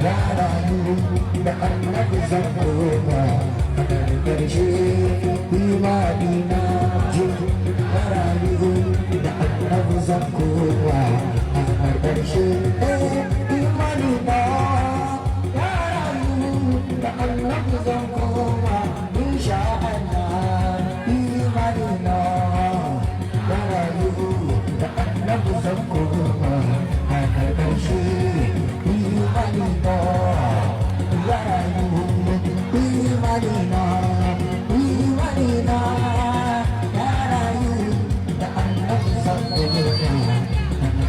ya rayu da annabi zan koma a ƙarshe imani na ji ya rayu da annabi zan koma a ƙarshe imani na ya rayu da annabi zan koma insha Allah imani na ya rayu da annabi zan koma a ƙarshe Imanina, Imanina, Imanina, Yarayu, the annabi zakkooma,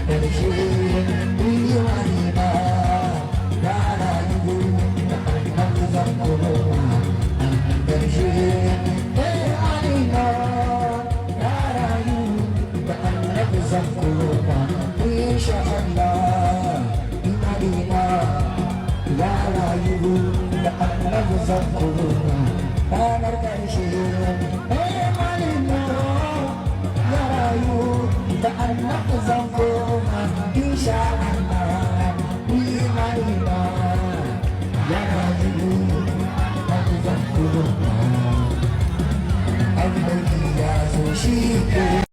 karshe Imanina, Yarayu, the annabi zakkooma, karshe Imanina, Yarayu, the annabi zakkooma, insha Allah. Ya rayu da annabi zan koma ranar ƙarshe imanina ya rayu da annabi zan koma insha Allah imanina ya rayu da annabi zan koma annabi ya zo shi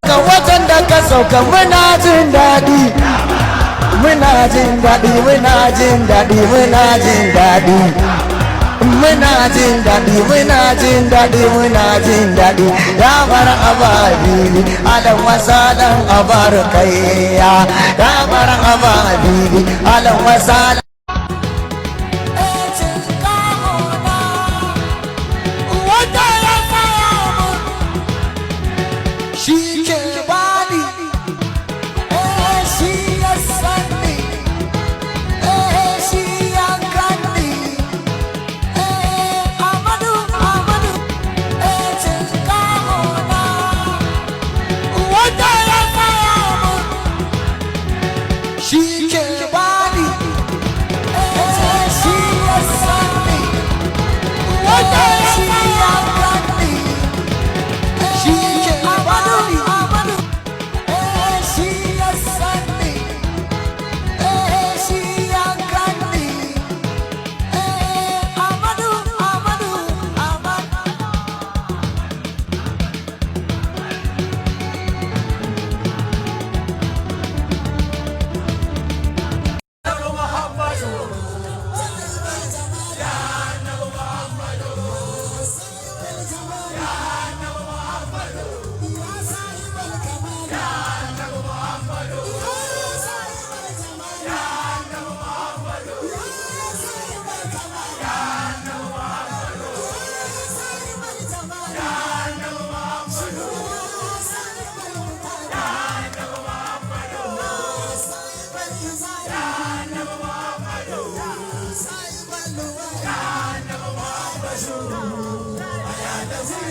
ke watan da ka sauka muna jin daɗi muna jin daɗi muna jin daɗi muna jin daɗi muna jin daɗi muna jin daɗi muna jin daɗi ya bar ababili alam wasalan abar kaiya ya bar ababili alam wasalan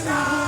Ya